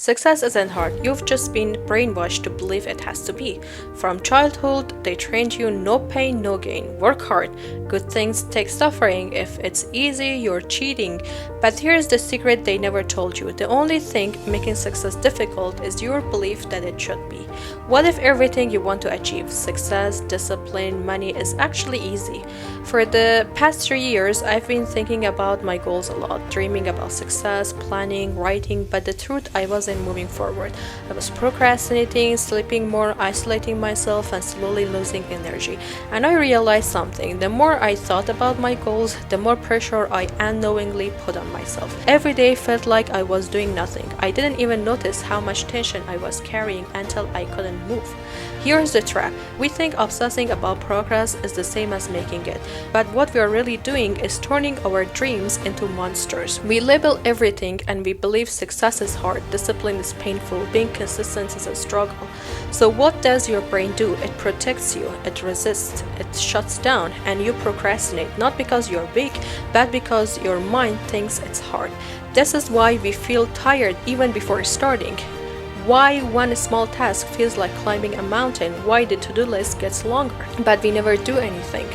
Success isn't hard, you've just been brainwashed to believe it has to be. From childhood, they trained you no pain, no gain. Work hard. Good things take suffering. If it's easy, you're cheating. But here's the secret they never told you. The only thing making success difficult is your belief that it should be. What if everything you want to achieve, success, discipline, money, is actually easy? For the past 3 years, I've been thinking about my goals a lot, dreaming about success, planning, writing, but the truth, I wasn't moving forward. I was procrastinating, sleeping more, isolating myself, and slowly losing energy. And I realized something. The more I thought about my goals, the more pressure I unknowingly put on myself. Every day felt like I was doing nothing. I didn't even notice how much tension I was carrying until I couldn't move. Here's the trap. We think obsessing about progress is the same as making it, but what we are really doing is turning our dreams into monsters. We label everything and we believe success is hard, discipline is painful, being consistent is a struggle. So what does your brain do? It protects you, it resists, it shuts down, and you procrastinate, not because you're weak, but because your mind thinks it's hard. This is why we feel tired even before starting. Why one small task feels like climbing a mountain, why the to-do list gets longer, but we never do anything.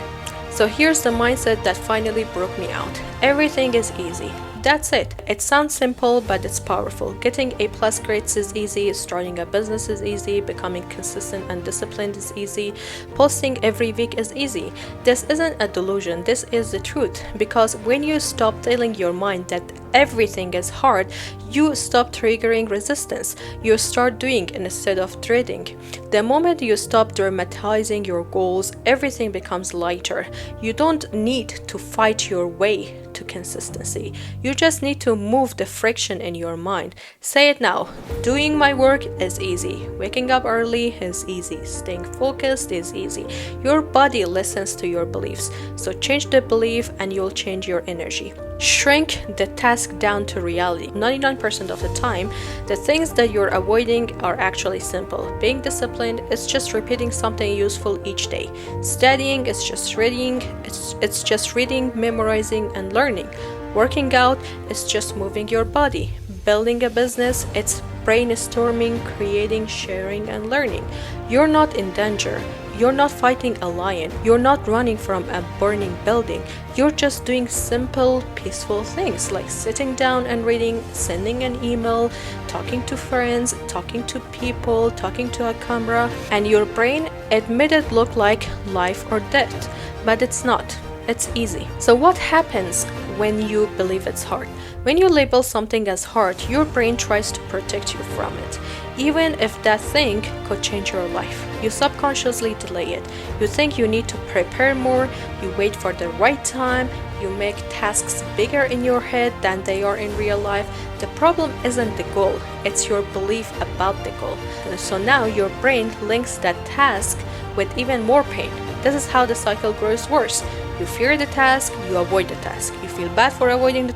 So here's the mindset that finally broke me out. Everything is easy. That's it. It sounds simple, but it's powerful. Getting A+ grades is easy, starting a business is easy, becoming consistent and disciplined is easy, posting every week is easy. This isn't a delusion, this is the truth. Because when you stop telling your mind that everything is hard, you stop triggering resistance. You start doing instead of dreading. The moment you stop dramatizing your goals, everything becomes lighter. You don't need to fight your way to consistency. You just need to move the friction in your mind. Say it now. Doing my work is easy. Waking up early is easy. Staying focused is easy. Your body listens to your beliefs. So change the belief and you'll change your energy. Shrink the task down to reality. 99% of the time, the things that you're avoiding are actually simple. Being disciplined is just repeating something useful each day. Studying is just reading. It's just reading, memorizing, and learning. Working out is just moving your body. Building a business, it's brainstorming, creating, sharing, and learning. You're not in danger. You're not fighting a lion. You're not running from a burning building. You're just doing simple, peaceful things like sitting down and reading, sending an email, talking to friends, talking to people, talking to a camera. And your brain admit it look like life or death, but it's not. It's easy. So what happens when you believe it's hard? When you label something as hard, your brain tries to protect you from it, even if that thing could change your life. You subconsciously delay it. You think you need to prepare more, you wait for the right time, you make tasks bigger in your head than they are in real life. The problem isn't the goal, it's your belief about the goal. So now your brain links that task with even more pain. This is how the cycle grows worse. You fear the task, you avoid the task. You feel bad for avoiding the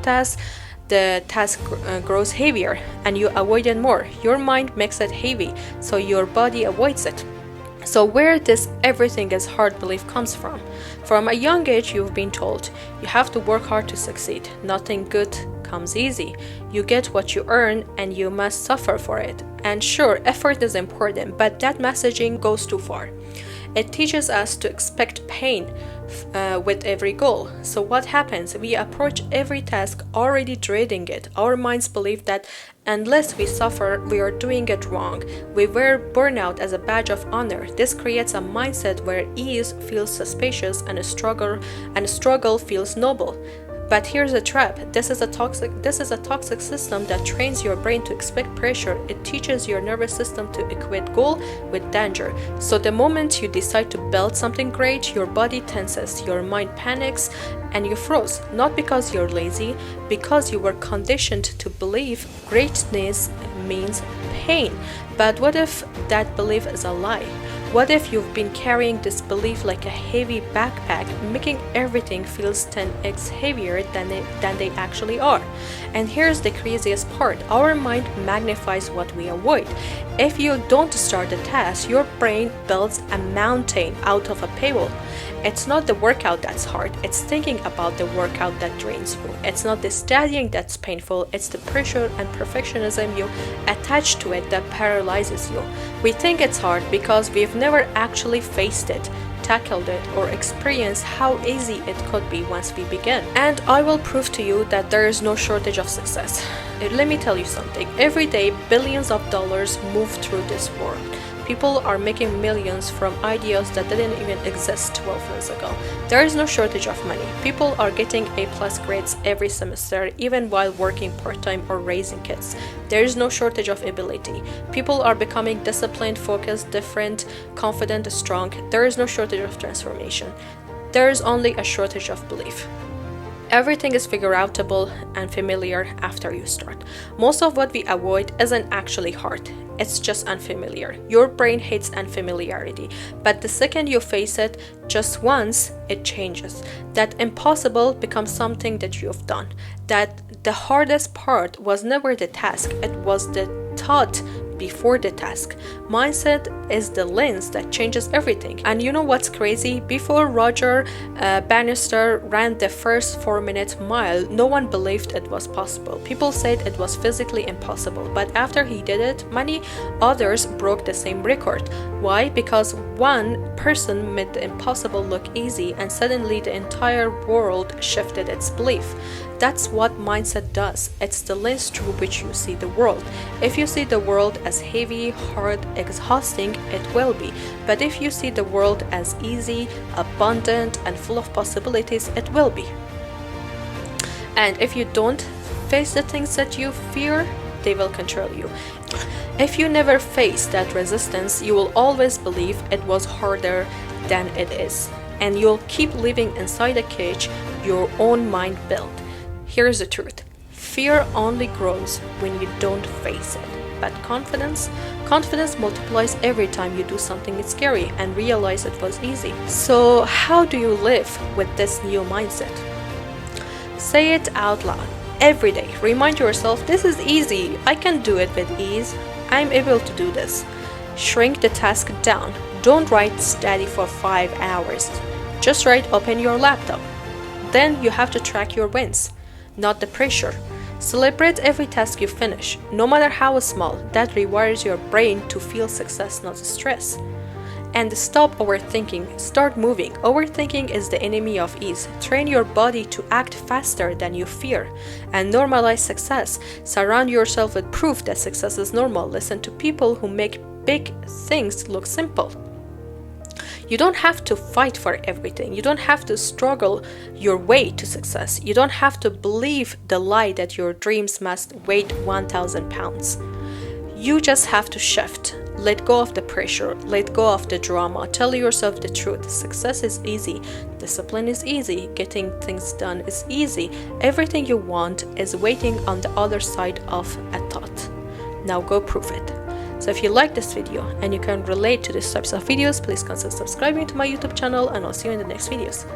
task grows heavier and you avoid it more. Your mind makes it heavy, so your body avoids it. So where this everything is hard belief comes from? From a young age, you've been told you have to work hard to succeed. Nothing good comes easy. You get what you earn and you must suffer for it. And sure, effort is important, but that messaging goes too far. It teaches us to expect pain with every goal. So what happens? We approach every task already dreading it. Our minds believe that unless we suffer, we are doing it wrong. We wear burnout as a badge of honor. This creates a mindset where ease feels suspicious and struggle feels noble. But here's a trap. This is a toxic system that trains your brain to expect pressure. It teaches your nervous system to equate goal with danger. So the moment you decide to build something great, your body tenses, your mind panics, and you froze. Not because you're lazy, because you were conditioned to believe greatness means pain. But what if that belief is a lie? What if you've been carrying this belief like a heavy backpack, making everything feels 10x heavier than they actually are? And here's the craziest part. Our mind magnifies what we avoid. If you don't start the task, your brain builds a mountain out of a pebble. It's not the workout that's hard, it's thinking about the workout that drains you. It's not the studying that's painful, it's the pressure and perfectionism you attach to it that paralyzes you. We think it's hard because we've never actually faced it, tackled it, or experienced how easy it could be once we begin. And I will prove to you that there is no shortage of success. Let me tell you something. Every day, billions of dollars move through this world. People are making millions from ideas that didn't even exist 12 months ago. There is no shortage of money. People are getting A+ grades every semester, even while working part-time or raising kids. There is no shortage of ability. People are becoming disciplined, focused, different, confident, strong. There is no shortage of transformation. There is only a shortage of belief. Everything is figure-outable and familiar after you start. Most of what we avoid isn't actually hard. It's just unfamiliar. Your brain hates unfamiliarity, but the second you face it just once, it changes. That impossible becomes something that you've done. That the hardest part was never the task, it was the thought before the task. Mindset is the lens that changes everything. And you know what's crazy? Before Roger Bannister ran the first 4-minute mile, no one believed it was possible. People said it was physically impossible, but after he did it, many others broke the same record. Why? Because one person made the impossible look easy, and suddenly the entire world shifted its belief. That's what mindset does. It's the lens through which you see the world. If you see the world as heavy, hard, exhausting, it will be. But if you see the world as easy, abundant, and full of possibilities, it will be. And if you don't face the things that you fear, they will control you. If you never face that resistance, you will always believe it was harder than it is. And you'll keep living inside a cage your own mind built. Here's the truth. Fear only grows when you don't face it. But confidence multiplies every time you do something scary and realize it was easy. So how do you live with this new mindset? Say it out loud every day. Remind yourself, this is easy. I can do it with ease. I'm able to do this. Shrink the task down. Don't write study for 5 hours. Just write open your laptop. Then you have to track your wins, not the pressure. Celebrate every task you finish, no matter how small. That rewires your brain to feel success, not stress. And stop overthinking. Start moving. Overthinking is the enemy of ease. Train your body to act faster than you fear. And normalize success. Surround yourself with proof that success is normal. Listen to people who make big things look simple. You don't have to fight for everything. You don't have to struggle your way to success. You don't have to believe the lie that your dreams must weigh 1,000 pounds. You just have to shift. Let go of the pressure. Let go of the drama. Tell yourself the truth. Success is easy. Discipline is easy. Getting things done is easy. Everything you want is waiting on the other side of a thought. Now go prove it. So if you like this video and you can relate to these types of videos, please consider subscribing to my YouTube channel, and I'll see you in the next videos.